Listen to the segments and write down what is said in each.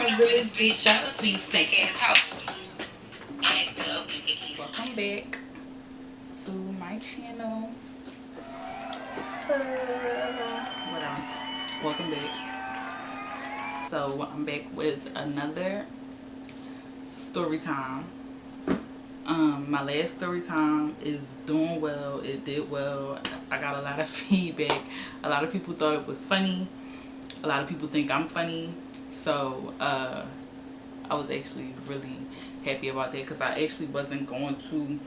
the realest bitch. Shout out to you, snake ass house. Welcome back to my channel. What up? Welcome back. So I'm back with another story time. My last story time is doing well. It did well. I got a lot of feedback. A lot of people thought it was funny. A lot of people think I'm funny. So I was actually really happy about that, because I actually wasn't going to.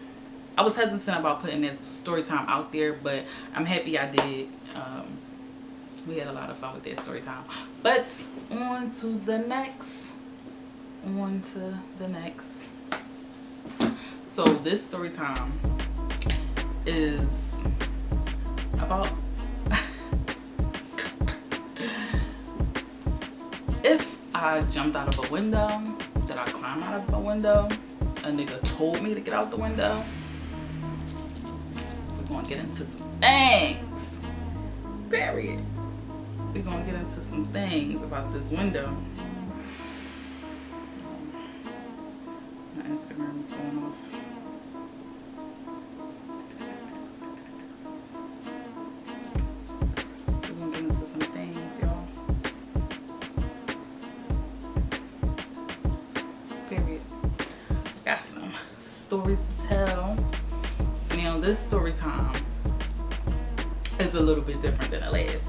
I was hesitant about putting that story time out there, but I'm happy I did. We had a lot of fun with that story time. But on to the next. So this story time is about if I jumped out of a window, did I climb out of a window? A nigga told me to get out the window. We're gonna get into some things. Period. We're gonna get into some things about this window. My Instagram is going off. We're gonna get into some things, y'all. Period. Got some stories to tell. Now this story time is a little bit different than the last.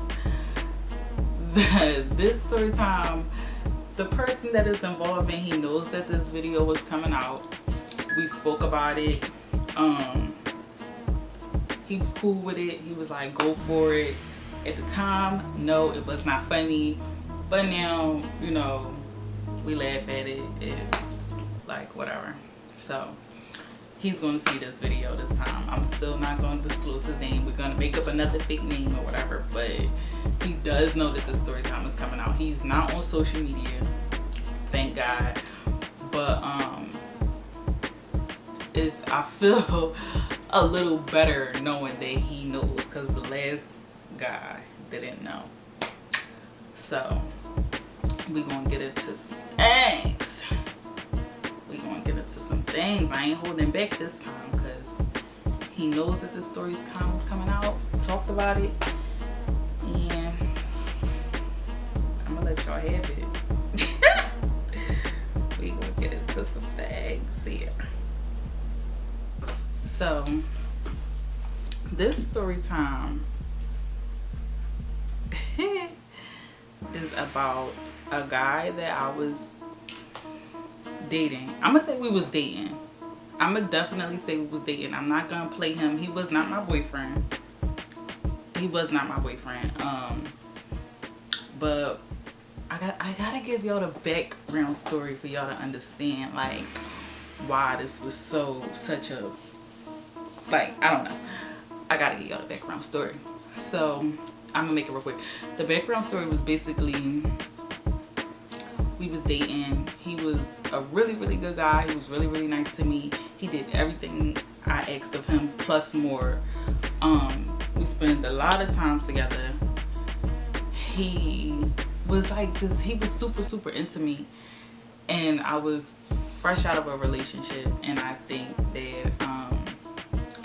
This story time, the person that is involved in, he knows that this video was coming out. We spoke about it. He was cool with it. He was like, go for it. At the time, no, it was not funny. But now, you know, we laugh at it. It's like whatever. So he's going to see this video this time. I'm still not going to disclose his name. We're going to make up another fake name or whatever. But he does know that the story time is coming out. He's not on social media, thank God. But I feel a little better knowing that he knows, because the last guy didn't know. So we're going to get into some things. I ain't holding back this time, because he knows that this story is coming out. Talked about it, and I'm gonna let y'all have it. We gonna get into some things here. So this story time is about a guy that I was dating. I'm gonna say we was dating. I'm gonna definitely say we was dating. I'm not gonna play him. He was not my boyfriend. But I gotta give y'all the background story for y'all to understand, like, why this was such a, like, I don't know. I gotta give y'all the background story. So I'm gonna make it real quick. The background story was basically, we was dating. He was a really, really good guy. He was really, really nice to me. He did everything I asked of him, plus more. We spent a lot of time together. He was like he was super, super into me. And I was fresh out of a relationship. And I think that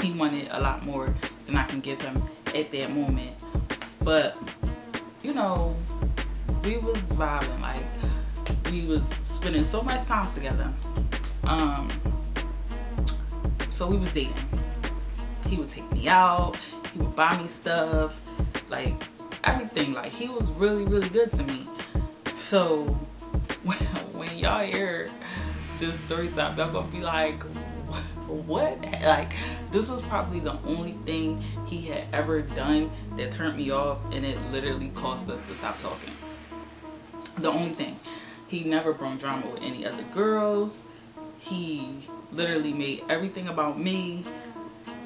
he wanted a lot more than I can give him at that moment. But, you know, we was vibing. Like, we was spending so much time together. So we was dating. He would take me out. He would buy me stuff. Like, everything. Like, he was really, really good to me. So when y'all hear this story time, y'all gonna be like, what? Like, this was probably the only thing he had ever done that turned me off, and it literally caused us to stop talking. The only thing. He never brought drama with any other girls. He literally made everything about me.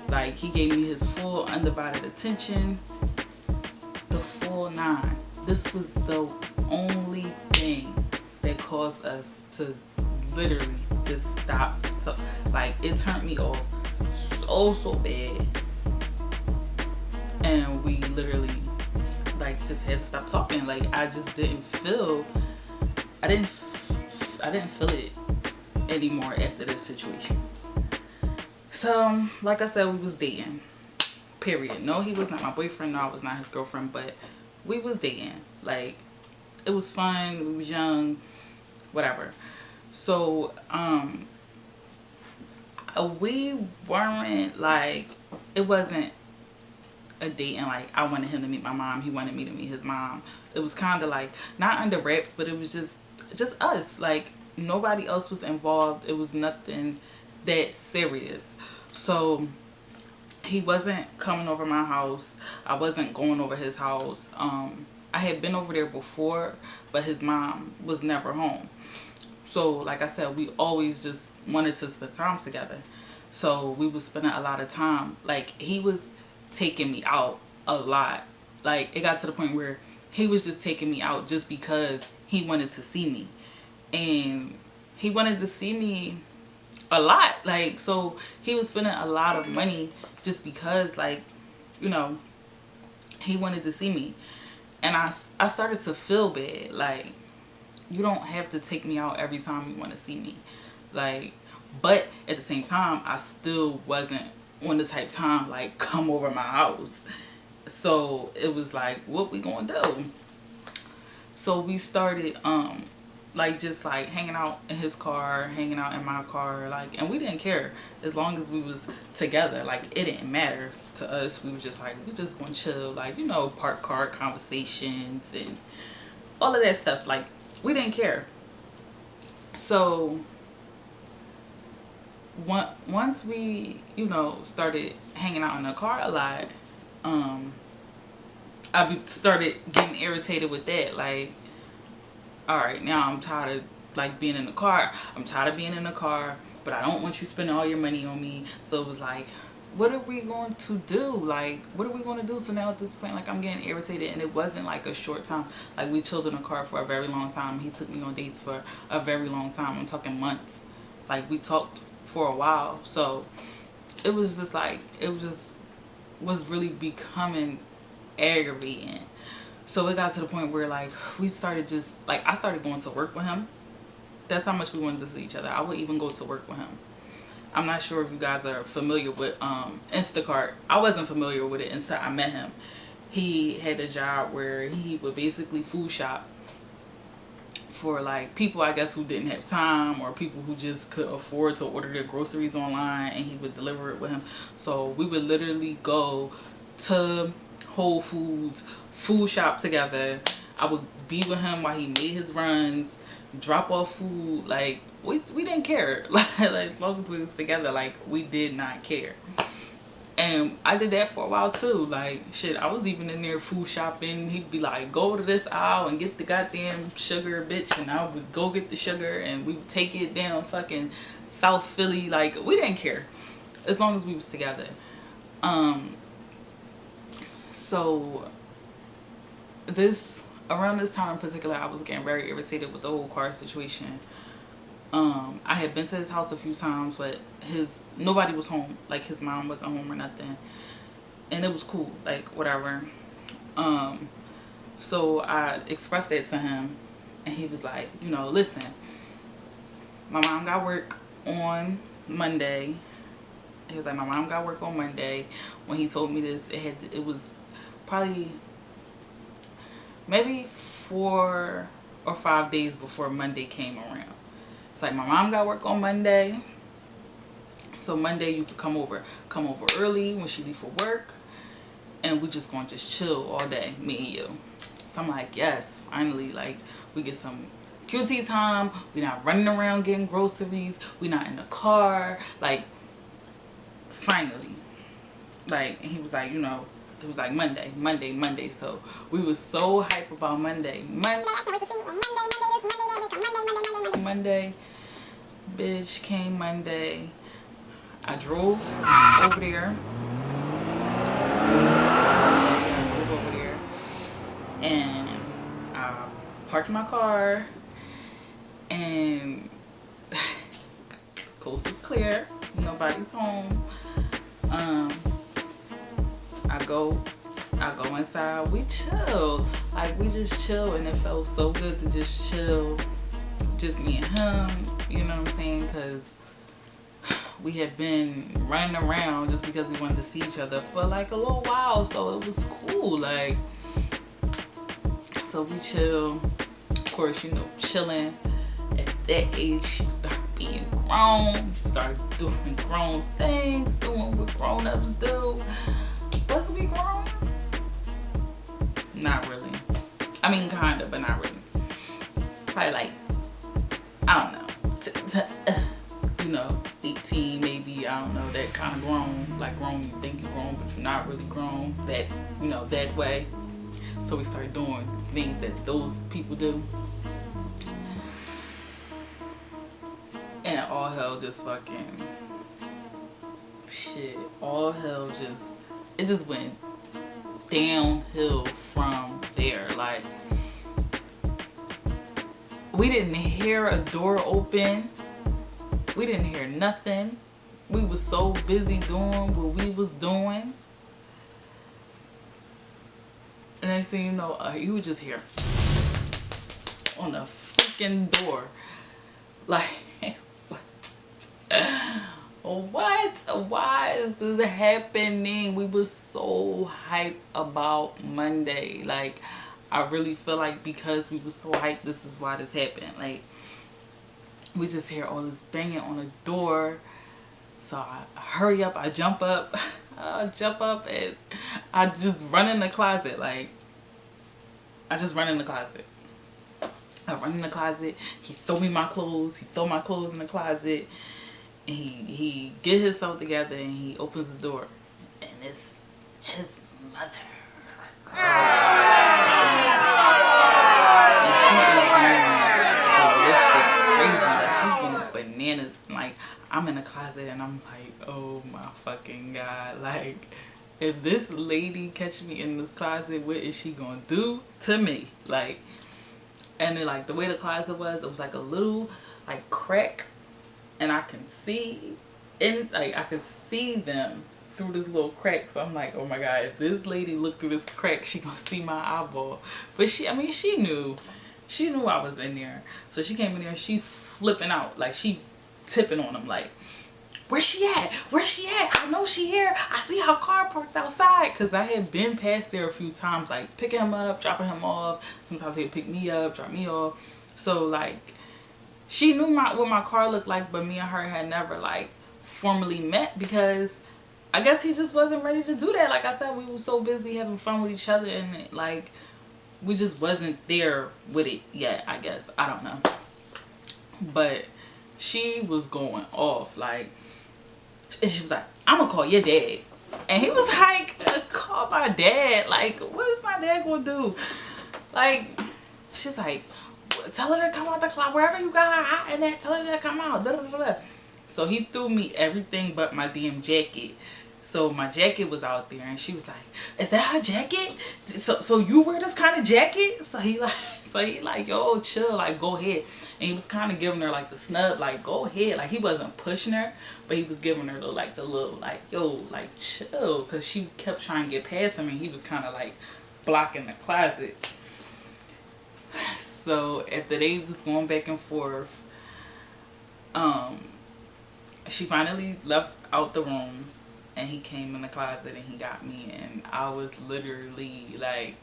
Like, he gave me his full undivided attention. The full 9. This was the only thing that caused us to literally just stop. So, like, it turned me off so bad. And we literally, like, just had to stop talking. Like, I just didn't feel, didn't feel it anymore after this situation. So like I said, we was dating, period. No, he was not my boyfriend. No, I was not his girlfriend, but we was dating. Like, it was fun. We was young, whatever. So we weren't like, it wasn't a date and like I wanted him to meet my mom, he wanted me to meet his mom. It was kind of like not under wraps, but it was just us. Like, nobody else was involved. It was nothing that serious. So he wasn't coming over my house. I wasn't going over his house. I had been over there before, but his mom was never home. So like I said, we always just wanted to spend time together. So we was spending a lot of time. Like, he was taking me out a lot. Like, it got to the point where he was just taking me out just because he wanted to see me. And he wanted to see me a lot. Like, so he was spending a lot of money just because, like, you know, he wanted to see me. And I started to feel bad. Like, you don't have to take me out every time you want to see me. Like, but at the same time, I still wasn't on the type time like come over my house. So it was like, what we gonna do? So we started like just like hanging out in his car, hanging out in my car, like, and we didn't care as long as we was together. Like, it didn't matter to us. We was just like, we just gonna chill, like, you know, park car conversations and all of that stuff. Like, we didn't care. So once we, you know, started hanging out in the car a lot, I started getting irritated with that. Like, all right, now I'm tired of like being in the car. I'm tired of being in the car, but I don't want you spending all your money on me. So it was like, what are we going to do? Like, what are we going to do? So now at this point, like, I'm getting irritated. And it wasn't like a short time. Like, we chilled in the car for a very long time. He took me on dates for a very long time. I'm talking months. Like, we talked for a while. So it was just like, it was really becoming aggravating. So it got to the point where like we started just like, I started going to work with him. That's how much we wanted to see each other. I would even go to work with him. I'm not sure if you guys are familiar with Instacart. I wasn't familiar with it until I met him. He had a job where he would basically food shop for like people, I guess, who didn't have time, or people who just could afford to order their groceries online, and he would deliver it with him. So we would literally go to Whole Foods, food shop together. I would be with him while he made his runs, drop off food. Like, we didn't care. Like, as long as we was together, like, we did not care. And I did that for a while too. Like, shit, I was even in there food shopping. He'd be like, go to this aisle and get the goddamn sugar, bitch. And I would go get the sugar, and we would take it down fucking South Philly. Like, we didn't care as long as we was together. So around this time in particular, I was getting very irritated with the whole car situation. I had been to his house a few times, but nobody was home. Like, his mom wasn't home or nothing, and it was cool, like, whatever. So I expressed that to him, and he was like, you know, listen, my mom got work on Monday. He was like, my mom got work on Monday. When he told me this, it was probably maybe 4 or 5 days before Monday came around. It's like, my mom got work on Monday, so Monday you could come over early when she leave for work, and we just gonna just chill all day, me and you. So I'm like, yes, finally, like, we get some QT time. We not running around getting groceries. We not in the car. Like, finally. Like, and he was like, you know, it was like Monday. So we was so hype about Monday. Monday, bitch, came Monday. I drove over there. And I parked my car, and coast is clear. Nobody's home. I go inside. We chill. Like, we just chill, and it felt so good to just chill just me and him, you know what I'm saying? Because we had been running around just because we wanted to see each other for like a little while, so it was cool. Like, so we chill, of course, you know, chilling. At that age, you start being grown, you start doing grown things, doing what grown-ups do. Was we grown? Not really. I mean, kinda, but not really. Probably like, I don't know, you know, 18 maybe, I don't know, that kind of grown. Like grown, you think you're grown, but you're not really grown. That, you know, that way. So we started doing things that those people do. And all hell just fucking shit. All hell just, it just went downhill from there. Like, we didn't hear a door open. We didn't hear nothing. We was so busy doing what we was doing. And next thing you know, you would just hear on the freaking door. Like, what? Why is this happening? We were so hyped about Monday. Like, I really feel like because we were so hyped, this is why this happened. Like, we just hear all this banging on the door. So I hurry up, I jump up. I jump up and I just run in the closet. Like, I just run in the closet. I run in the closet. He throw me my clothes. He throw my clothes in the closet. And he get himself together and he opens the door. And it's his mother. And she is going ballistic crazy. Like, she's going bananas. Like, I'm in the closet and I'm like, oh my fucking God. Like, if this lady catch me in this closet, what is she gonna do to me? Like, and then like the way the closet was, it was like a little like crack, and I can see in, like, I can see them through this little crack. So I'm like, oh my God, if this lady looked through this crack, she gonna see my eyeball. But she, I mean, she knew I was in there. So she came in there, she flipping out, like she tipping on him, like, where's she at? Where's she at? I know she here. I see her car parked outside. Because I had been past there a few times, like picking him up, dropping him off. Sometimes he'd pick me up, drop me off. So like, she knew what my car looked like, but me and her had never like formally met because I guess he just wasn't ready to do that. Like I said, we were so busy having fun with each other, and like, we just wasn't there with it yet, I guess. I don't know. But she was going off, like, and she was like, I'm gonna call your dad. And he was like, call my dad? Like, what is my dad gonna do? Like, she's like, tell her to come out the closet, wherever you got her hot in that, tell her to come out. Da, da, da, da. So he threw me everything but my damn jacket. So my jacket was out there, and she was like, is that her jacket? So you wear this kind of jacket? So he like, yo, chill, like, go ahead. And he was kind of giving her like the snub, like, go ahead. Like, he wasn't pushing her, but he was giving her the little, like, yo, like, chill. Because she kept trying to get past him, and he was kind of like blocking the closet. So after they was going back and forth, she finally left out the room, and he came in the closet and he got me, and I was literally like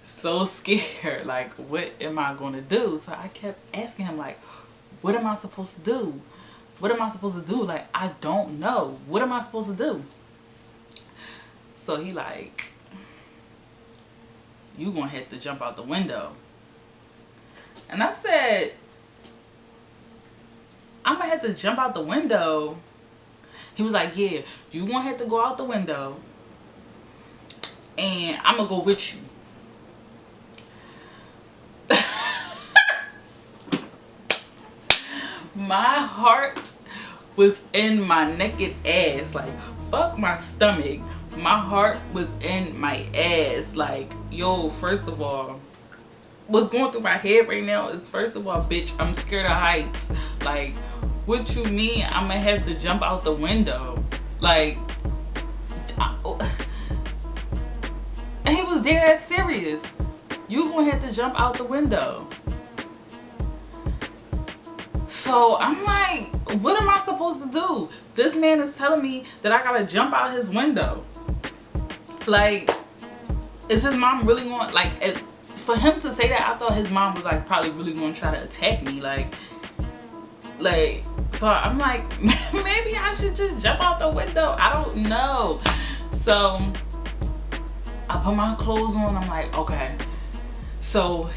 so scared. Like, what am I gonna do? So I kept asking him, like, what am I supposed to do? What am I supposed to do? Like, I don't know. What am I supposed to do? So he like, you gonna have to jump out the window. And I said, I'm gonna have to jump out the window. He was like, yeah, you gonna have to go out the window, and I'm gonna go with you. My heart was in my naked ass. Like, fuck my stomach. My heart was in my ass. Like, yo, first of all, what's going through my head right now is, first of all, bitch, I'm scared of heights. Like, what you mean I'm gonna have to jump out the window? Like, and he was dead ass serious. You gonna have to jump out the window. So I'm like, what am I supposed to do? This man is telling me that I gotta jump out his window. Like, is his mom really going, like, for him to say that, I thought his mom was like probably really going to try to attack me. Like, so I'm like, maybe I should just jump out the window. I don't know. So I put my clothes on. I'm like, okay. So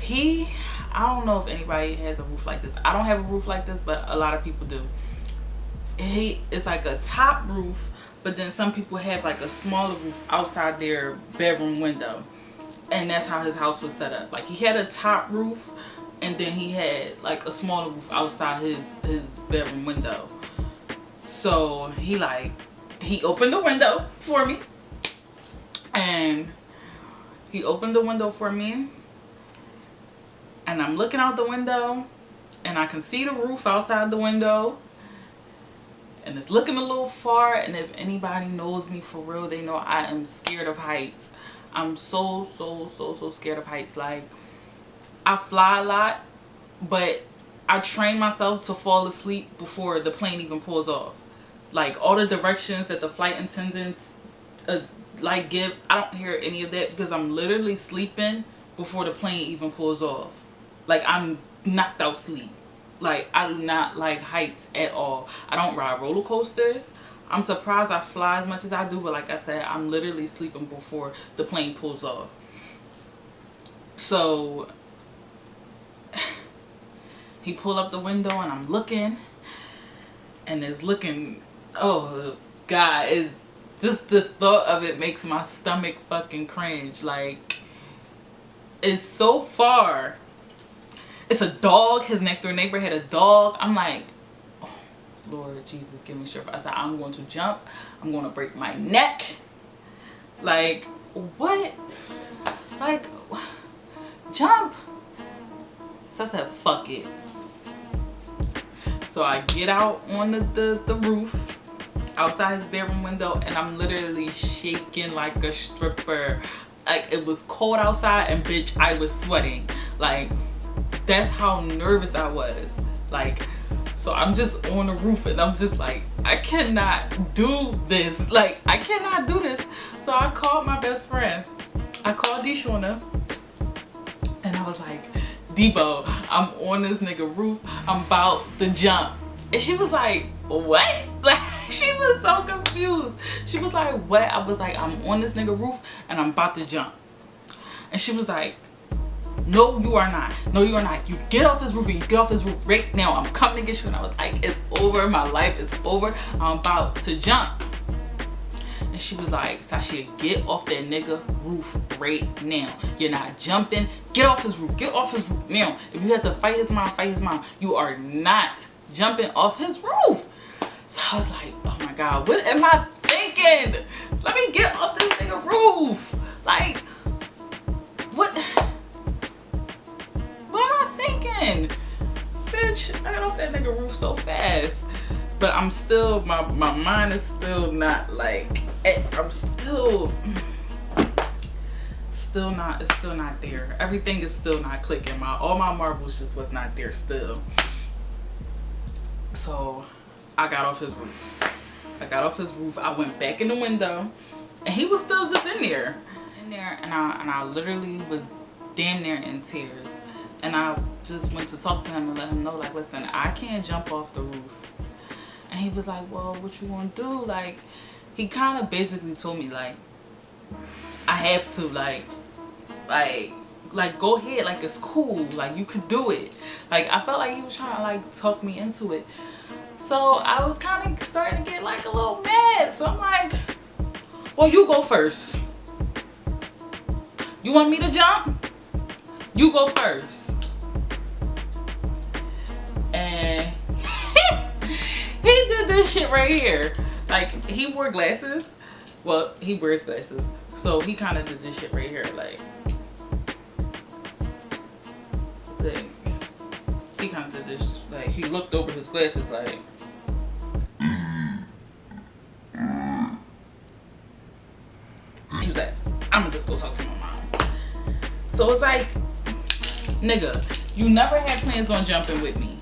I don't know if anybody has a roof like this. I don't have a roof like this, but a lot of people do. It's like a top roof, but then some people have like a smaller roof outside their bedroom window. And that's how his house was set up. Like, he had a top roof, and then he had like a smaller roof outside his bedroom window. So he opened the window for me. And he opened the window for me. And I'm looking out the window, and I can see the roof outside the window. And it's looking a little far. And if anybody knows me for real, they know I am scared of heights. I'm so scared of heights. Like, I fly a lot, but I train myself to fall asleep before the plane even pulls off. Like, all the directions that the flight attendants like give, I don't hear any of that because I'm literally sleeping before the plane even pulls off. Like, I'm knocked out sleep. Like, I do not like heights at all. I don't ride roller coasters. I'm surprised I fly as much as I do, but like I said, I'm literally sleeping before the plane pulls off. So he pulled up the window, and I'm looking, and it's looking, oh God, it's just the thought of it makes my stomach fucking cringe. Like, it's so far. It's a dog. His next door neighbor had a dog. I'm like, oh, Lord Jesus, give me strength. I said, I'm going to jump. I'm going to break my neck. Like, what? Like, jump. So I said, fuck it. So I get out on the roof outside his bedroom window, and I'm literally shaking like a stripper. Like, it was cold outside, and bitch, I was sweating. Like, that's how nervous I was. Like, so I'm just on the roof, and I'm just like, I cannot do this. Like, I cannot do this. So I called my best friend. I called Deshona, and I was like, Debo, I'm on this nigga roof. I'm about to jump. And she was like, what? Like, she was so confused. She was like, what? I was like, I'm on this nigga roof, and I'm about to jump. And she was like, no, you are not. No, you are not. You get off this roof, and you get off this roof right now. I'm coming to get you. And I was like, it's over. My life is over. I'm about to jump. And she was like, Tashia, get off that nigga roof right now. You're not jumping. Get off his roof. Get off his roof now. If you have to fight his mom, fight his mom. You are not jumping off his roof. So I was like, oh my God, what am I thinking? Let me get off this nigga roof. Like, what am I thinking? Bitch, I got off that nigga roof so fast. But I'm still, my mind is still not like, I'm still not, it's still not there. Everything is still not clicking. All my marbles just was not there still. So I got off his roof. I went back in the window, and he was still just in there, and I literally was damn near in tears. And I just went to talk to him and let him know, like, listen, I can't jump off the roof. And he was like, well, what you gonna do? Like, he kind of basically told me, like, I have to, like, go ahead, like, it's cool, like, you could do it. Like, I felt like he was trying to, like, talk me into it. So I was kind of starting to get, like, a little mad. So I'm like, well, you go first. You want me to jump? You go first. And he did this shit right here. Like, he wore glasses. Well, he wears glasses. So he kind of did this shit right here. Like he kind of did this. Like, he looked over his glasses like. He was like, I'm gonna just go talk to my mom. So it's like, nigga, you never had plans on jumping with me.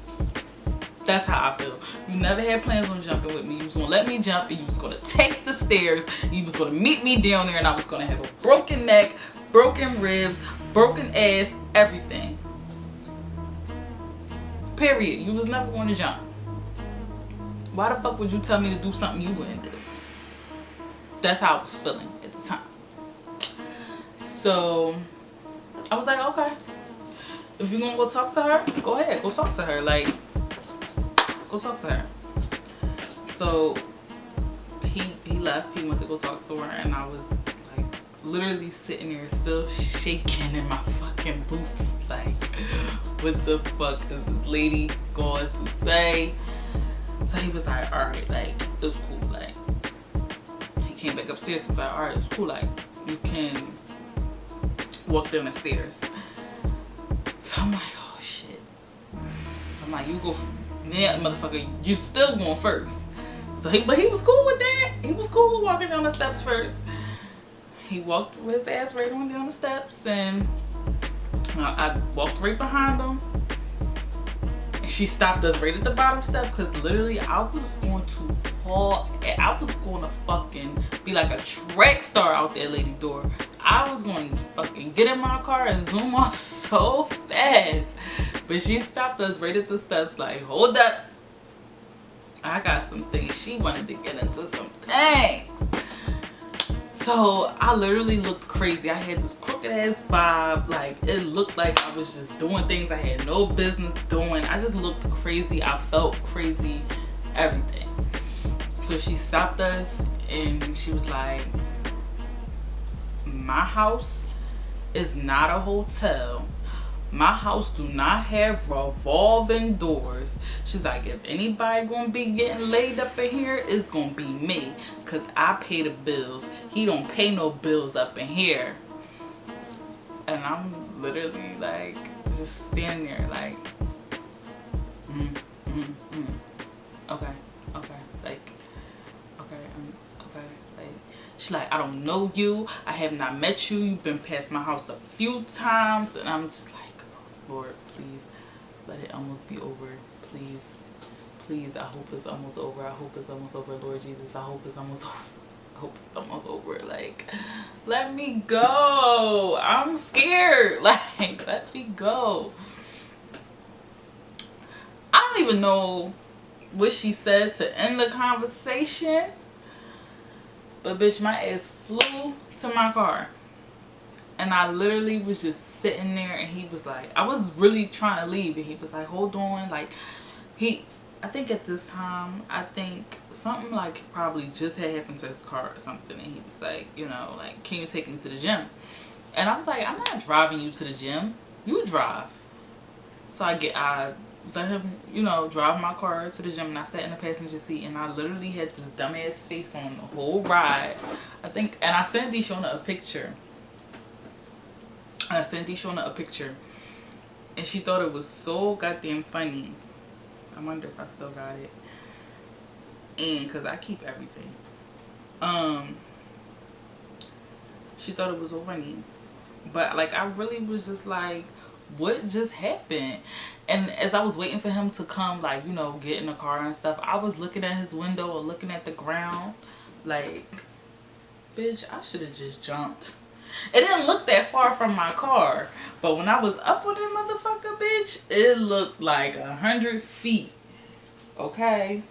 That's how I feel. You never had plans on jumping with me. You was gonna let me jump and you was gonna take the stairs and you was gonna meet me down there and I was gonna have a broken neck, broken ribs, broken ass, everything. Period. You was never gonna jump. Why the fuck would you tell me to do something you wouldn't do? That's how I was feeling at the time. So I was like, okay, if you're gonna go talk to her, go ahead, go talk to her. Like, go talk to her. So he left. He went to go talk to her, and I was like literally sitting there still shaking in my fucking boots. Like, what the fuck is this lady going to say? So he was like, all right, like, it was cool. Like, he came back upstairs and was like, all right, it's cool. Like, you can walk down the stairs. So I'm like, oh shit. So I'm like, you go. Yeah, motherfucker, you still going first. So but he was cool with that. He was cool with walking down the steps first. He walked with his ass right on down the steps, and I walked right behind him. And she stopped us right at the bottom step because literally I was going to haul. I was going to fucking be like a track star out that lady door. I was going to fucking get in my car and zoom off so fast. But she stopped us right at the steps like, hold up. I got some things. She wanted to get into some things. So I literally looked crazy. I had this crooked ass bob. Like, it looked like I was just doing things I had no business doing. I just looked crazy. I felt crazy. Everything. So she stopped us and she was like, my house is not a hotel. My house do not have revolving doors. She's like, if anybody gonna be getting laid up in here, it's gonna be me. Cause I pay the bills. He don't pay no bills up in here. And I'm literally like, just standing there like, okay, like, okay, like, she's like, I don't know you. I have not met you. You've been past my house a few times. And I'm just like, Lord, please let it almost be over. Please, please, I hope it's almost over. I hope it's almost over, Lord Jesus. I hope it's almost over. I hope it's almost over. Like, let me go. I'm scared. Like, let me go. I don't even know what she said to end the conversation. But bitch, my ass flew to my car. And I literally was just sitting there and he was like, I was really trying to leave and he was like, hold on. Like, I think at this time, I think something like probably just had happened to his car or something. And he was like, you know, like, can you take me to the gym? And I was like, I'm not driving you to the gym. You drive. So I let him, you know, drive my car to the gym, and I sat in the passenger seat and I literally had this dumbass face on the whole ride. I think, and I sent Deshona a picture. I sent Deshona a picture and she thought it was so goddamn funny. I wonder if I still got it. And because I keep everything. She thought it was so funny. But like, I really was just like, what just happened? And as I was waiting for him to come, like, you know, get in the car and stuff, I was looking at his window or looking at the ground like, bitch, I should have just jumped. It didn't look that far from my car, but when I was up on that motherfucker, bitch, it looked like 100 feet. Okay?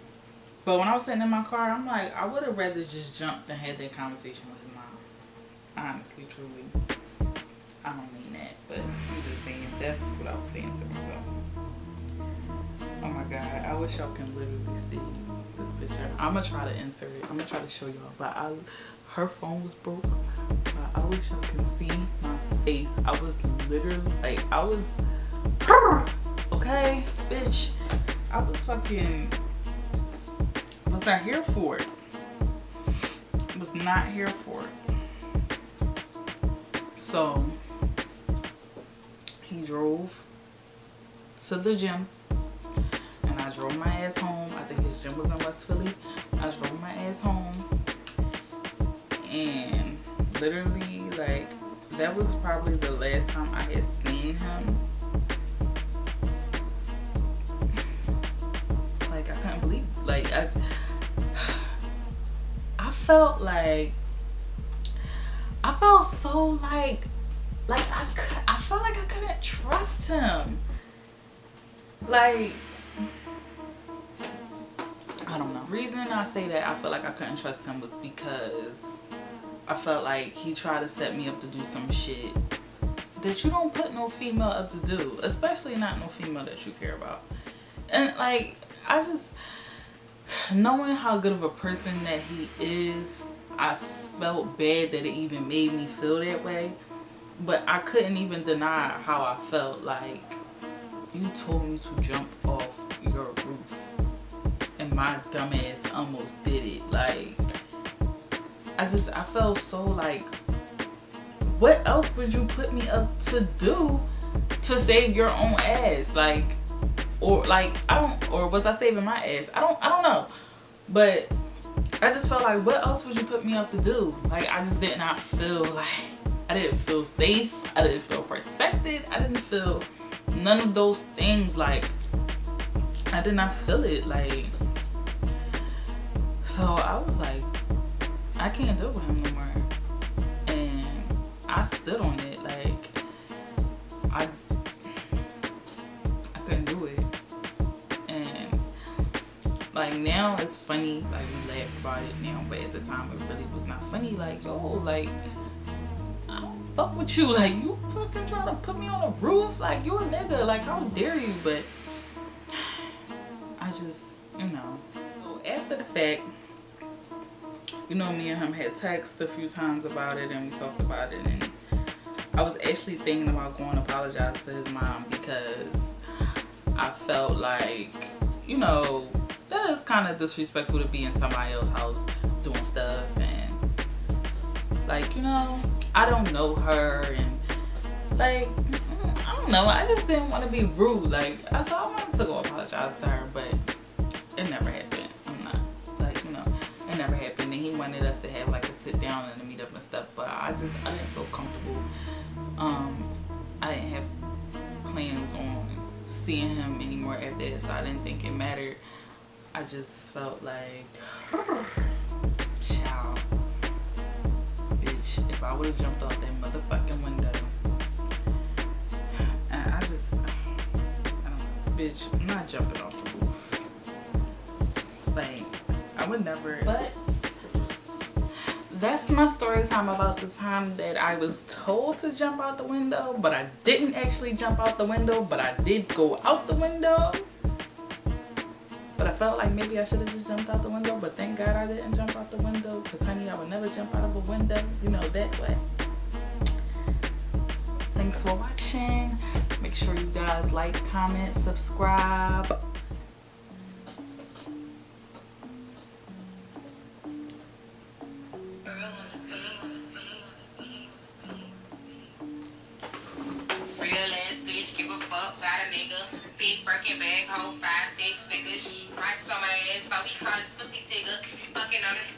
But when I was sitting in my car, I'm like, I would have rather just jumped and had that conversation with his mom. Honestly, truly. I don't mean that, but I'm just saying that's what I was saying to myself. Oh my God, I wish y'all can literally see this picture. I'm gonna try to insert it. I'm gonna try to show y'all, but her phone was broke. But I wish y'all can see my face. I was literally like, I was, okay, bitch. I was fucking, was not here for it. Was not here for it. So he drove to the gym and I drove my ass home. I think his gym was in West Philly. I drove my ass home and literally, like, that was probably the last time I had seen him. I felt so I felt like I couldn't trust him. Like, I don't know. The reason I say that I felt like I couldn't trust him was because I felt like he tried to set me up to do some shit that you don't put no female up to do, especially not no female that you care about. And like, I just, knowing how good of a person that he is, I felt bad that it even made me feel that way. But I couldn't even deny how I felt. Like, you told me to jump off your roof and my dumb ass almost did it. Like, I felt so like, what else would you put me up to do to save your own ass? Like, or like, or was I saving my ass? I don't know. But I just felt like, what else would you put me up to do? Like, I just did not feel like, I didn't feel safe. I didn't feel protected. I didn't feel none of those things. Like, I did not feel it. Like, so I was like, I can't deal with him no more. And I stood on it. Like, I couldn't do it. And like, now it's funny. Like, we laugh about it now, but at the time it really was not funny. Like, yo, like, I don't fuck with you. Like, you fucking trying to put me on a roof? Like, you a nigga. Like, how dare you? But I just, you know. So after the fact, you know, me and him had texted a few times about it, and we talked about it, and I was actually thinking about going to apologize to his mom, because I felt like, you know, that is kind of disrespectful to be in somebody else's house doing stuff, and like, you know, I don't know her, and like, I don't know, I just didn't want to be rude. Like, so I wanted to go apologize to her, but it never happened. I'm not, like, you know, it never happened. And he wanted us to have like a sit down and a meet up and stuff, but I didn't feel comfortable. I didn't have plans on seeing him anymore after that, so I didn't think it mattered. I just felt like, child, bitch, if I would have jumped off that motherfucking window, and I don't know, bitch, I'm not jumping off the roof. Like, I would never. But that's my story time about the time that I was told to jump out the window, but I didn't actually jump out the window, but I did go out the window. But I felt like maybe I should have just jumped out the window, but thank God I didn't jump out the window, because honey, I would never jump out of a window, you know, that way. Thanks for watching. Make sure you guys like, comment, subscribe. Big Birkin bag, hold 5, 6 figures. Right on my ass, so he called his pussy tigger. Fucking on his